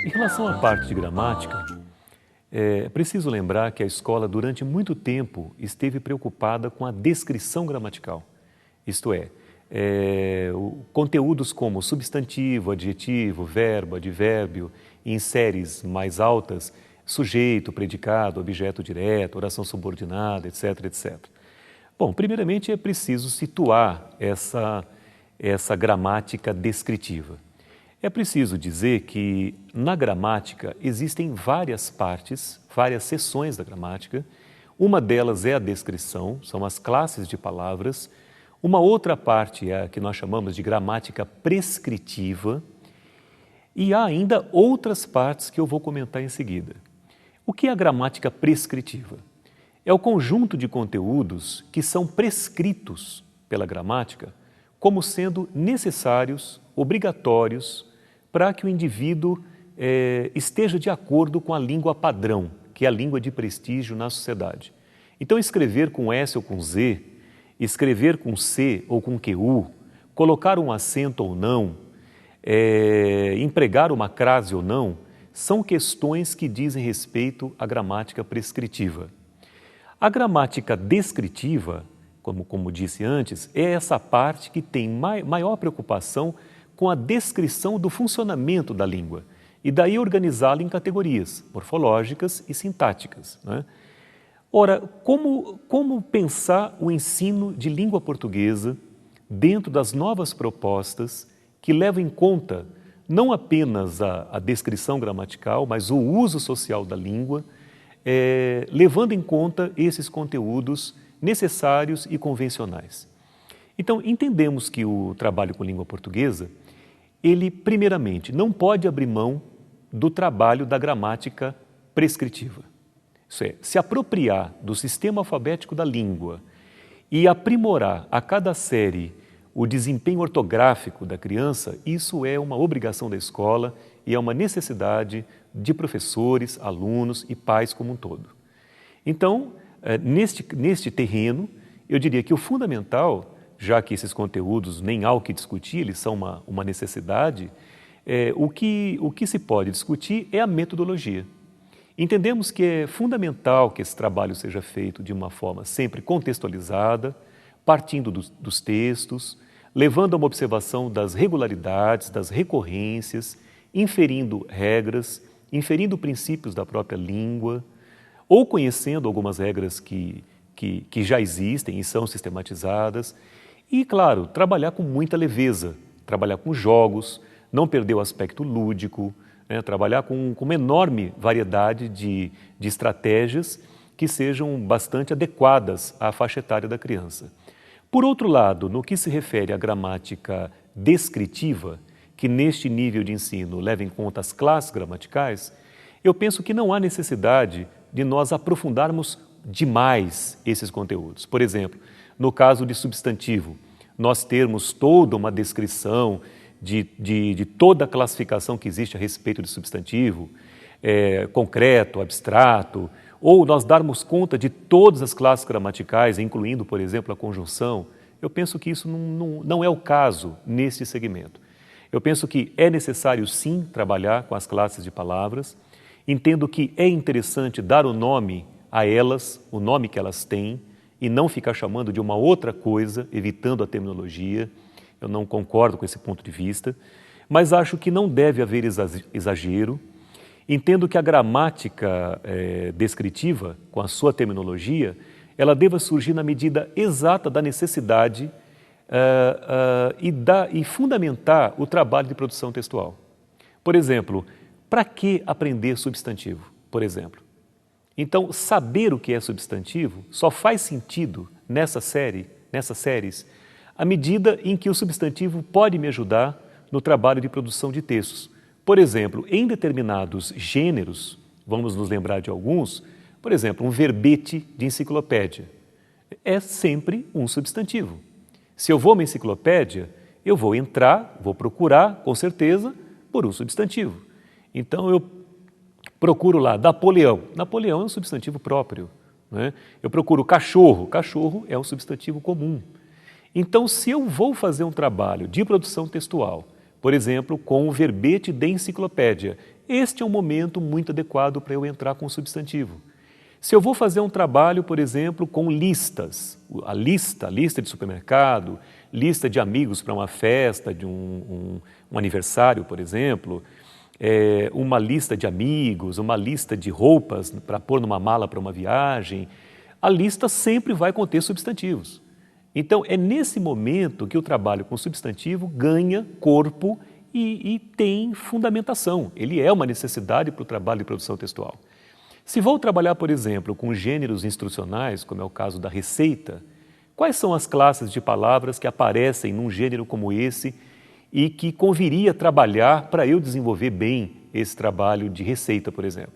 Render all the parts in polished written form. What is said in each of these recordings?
Em relação à parte de gramática, é preciso lembrar que a escola, durante muito tempo, esteve preocupada com a descrição gramatical. Isto é, conteúdos como substantivo, adjetivo, verbo, advérbio, e em séries mais altas, sujeito, predicado, objeto direto, oração subordinada, etc, etc. Bom, primeiramente é preciso situar essa gramática descritiva. É preciso dizer que na gramática existem várias partes, várias seções da gramática. Uma delas é a descrição, são as classes de palavras. Uma outra parte é a que nós chamamos de gramática prescritiva. E há ainda outras partes que eu vou comentar em seguida. O que é a gramática prescritiva? É o conjunto de conteúdos que são prescritos pela gramática como sendo necessários, obrigatórios, para que o indivíduo esteja de acordo com a língua padrão, que é a língua de prestígio na sociedade. Então, escrever com S ou com Z, escrever com C ou com QU, colocar um acento ou não, empregar uma crase ou não, são questões que dizem respeito à gramática prescritiva. A gramática descritiva, como disse antes, é essa parte que tem maior preocupação com a descrição do funcionamento da língua e daí organizá-la em categorias morfológicas e sintáticas, né? Ora, como pensar o ensino de língua portuguesa dentro das novas propostas que levam em conta não apenas a descrição gramatical, mas o uso social da língua, levando em conta esses conteúdos necessários e convencionais. Então, entendemos que o trabalho com língua portuguesa, ele, primeiramente, não pode abrir mão do trabalho da gramática prescritiva. Isso é, se apropriar do sistema alfabético da língua e aprimorar a cada série o desempenho ortográfico da criança, isso é uma obrigação da escola e é uma necessidade de professores, alunos e pais como um todo. Então, neste terreno, eu diria que o fundamental, já que esses conteúdos nem há o que discutir, eles são uma necessidade, o que se pode discutir é a metodologia. Entendemos que é fundamental que esse trabalho seja feito de uma forma sempre contextualizada, partindo dos textos, levando a uma observação das regularidades, das recorrências, inferindo regras, inferindo princípios da própria língua, ou conhecendo algumas regras que já existem e são sistematizadas. E, claro, trabalhar com muita leveza, trabalhar com jogos, não perder o aspecto lúdico, né? Trabalhar com uma enorme variedade de estratégias que sejam bastante adequadas à faixa etária da criança. Por outro lado, no que se refere à gramática descritiva, que neste nível de ensino leva em conta as classes gramaticais, eu penso que não há necessidade de nós aprofundarmos demais esses conteúdos. Por exemplo, no caso de substantivo, nós termos toda uma descrição de toda a classificação que existe a respeito de substantivo, concreto, abstrato, ou nós darmos conta de todas as classes gramaticais, incluindo, por exemplo, a conjunção, eu penso que isso não é o caso nesse segmento. Eu penso que é necessário, sim, trabalhar com as classes de palavras. Entendo que é interessante dar o nome a elas, o nome que elas têm, e não ficar chamando de uma outra coisa, evitando a terminologia. Eu não concordo com esse ponto de vista, mas acho que não deve haver exagero. Entendo que a gramática descritiva, com a sua terminologia, ela deva surgir na medida exata da necessidade e fundamentar o trabalho de produção textual. Por exemplo, para que aprender substantivo, por exemplo? Então, saber o que é substantivo só faz sentido nessas séries, à medida em que o substantivo pode me ajudar no trabalho de produção de textos. Por exemplo, em determinados gêneros, vamos nos lembrar de alguns, por exemplo, um verbete de enciclopédia é sempre um substantivo. Se eu vou a uma enciclopédia, eu vou entrar, vou procurar, com certeza, por um substantivo. Então, eu procuro lá Napoleão. Napoleão é um substantivo próprio, né? Eu procuro cachorro. Cachorro é um substantivo comum. Então, se eu vou fazer um trabalho de produção textual, por exemplo, com o verbete de enciclopédia, este é um momento muito adequado para eu entrar com o substantivo. Se eu vou fazer um trabalho, por exemplo, com listas, a lista de supermercado, lista de amigos para uma festa, de um aniversário, por exemplo, uma lista de amigos, uma lista de roupas para pôr numa mala para uma viagem, a lista sempre vai conter substantivos. Então, é nesse momento que o trabalho com substantivo ganha corpo e tem fundamentação. Ele é uma necessidade para o trabalho de produção textual. Se vou trabalhar, por exemplo, com gêneros instrucionais, como é o caso da receita, quais são as classes de palavras que aparecem num gênero como esse e que conviria trabalhar para eu desenvolver bem esse trabalho de receita, por exemplo?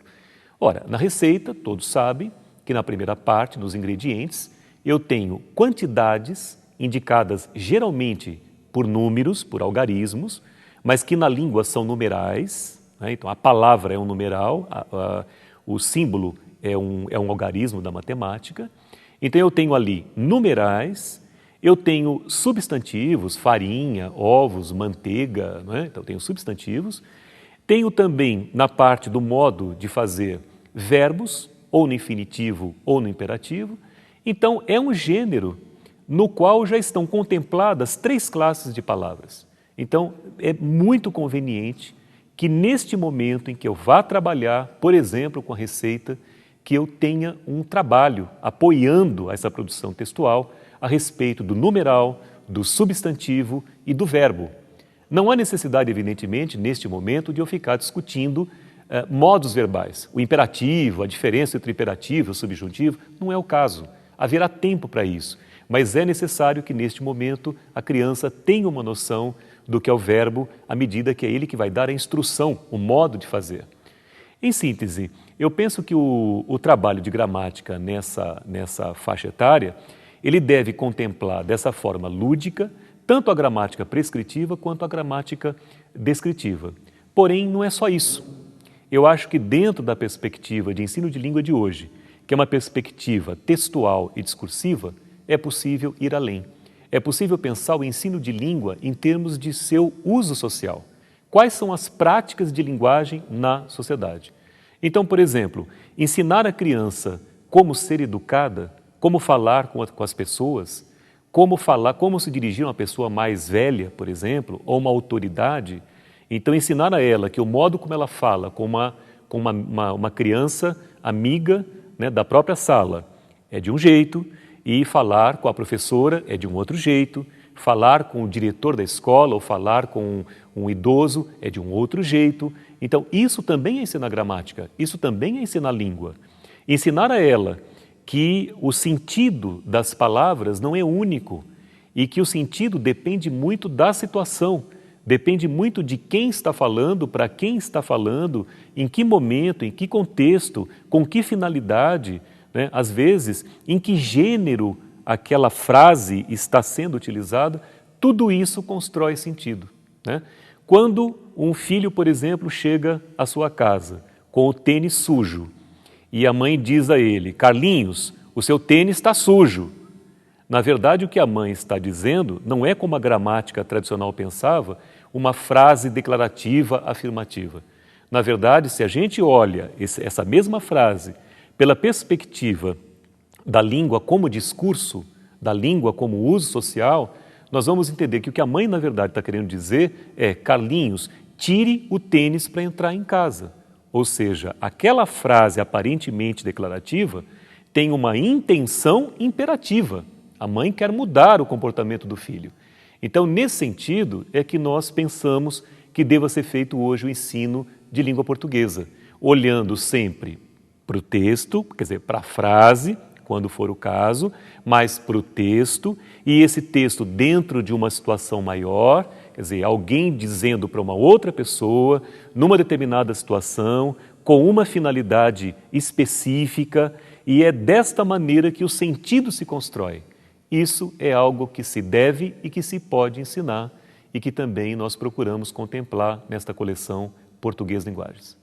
Ora, na receita, todos sabem que na primeira parte, nos ingredientes, eu tenho quantidades indicadas geralmente por números, por algarismos, mas que na língua são numerais, né? Então a palavra é um numeral, o símbolo é um algarismo da matemática. Então eu tenho ali numerais, eu tenho substantivos, farinha, ovos, manteiga, né? Então eu tenho substantivos. Tenho também na parte do modo de fazer verbos, ou no infinitivo ou no imperativo. Então é um gênero no qual já estão contempladas 3 classes de palavras. Então é muito conveniente que neste momento em que eu vá trabalhar, por exemplo, com a receita, que eu tenha um trabalho apoiando essa produção textual a respeito do numeral, do substantivo e do verbo. Não há necessidade, evidentemente, neste momento, de eu ficar discutindo modos verbais. O imperativo, a diferença entre o imperativo e o subjuntivo, não é o caso. Haverá tempo para isso, mas é necessário que neste momento a criança tenha uma noção do que é o verbo, à medida que é ele que vai dar a instrução, o modo de fazer. Em síntese, eu penso que o trabalho de gramática nessa faixa etária, ele deve contemplar dessa forma lúdica, tanto a gramática prescritiva quanto a gramática descritiva. Porém, não é só isso. Eu acho que dentro da perspectiva de ensino de língua de hoje, que é uma perspectiva textual e discursiva, é possível ir além. É possível pensar o ensino de língua em termos de seu uso social. Quais são as práticas de linguagem na sociedade? Então, por exemplo, ensinar a criança como ser educada, como falar com as pessoas, como se dirigir a uma pessoa mais velha, por exemplo, ou uma autoridade. Então, ensinar a ela que o modo como ela fala com uma criança amiga, né, da própria sala é de um jeito, e falar com a professora é de um outro jeito, falar com o diretor da escola ou falar com um idoso é de um outro jeito. Então, isso também é ensinar gramática, isso também é ensinar língua. Ensinar a ela que o sentido das palavras não é único e que o sentido depende muito da situação, depende muito de quem está falando, para quem está falando, em que momento, em que contexto, com que finalidade, né? Às vezes, em que gênero aquela frase está sendo utilizada, tudo isso constrói sentido, né? Quando um filho, por exemplo, chega à sua casa com o tênis sujo e a mãe diz a ele: Carlinhos, o seu tênis está sujo. Na verdade, o que a mãe está dizendo não é, como a gramática tradicional pensava, uma frase declarativa afirmativa. Na verdade, se a gente olha essa mesma frase pela perspectiva da língua como discurso, da língua como uso social, nós vamos entender que o que a mãe, na verdade, está querendo dizer é: Carlinhos, tire o tênis para entrar em casa. Ou seja, aquela frase aparentemente declarativa tem uma intenção imperativa. A mãe quer mudar o comportamento do filho. Então, nesse sentido, é que nós pensamos que deva ser feito hoje o ensino de língua portuguesa, olhando sempre para o texto, quer dizer, para a frase, quando for o caso, mas para o texto, e esse texto dentro de uma situação maior, quer dizer, alguém dizendo para uma outra pessoa, numa determinada situação, com uma finalidade específica, e é desta maneira que o sentido se constrói. Isso é algo que se deve e que se pode ensinar, e que também nós procuramos contemplar nesta coleção Português Linguagens.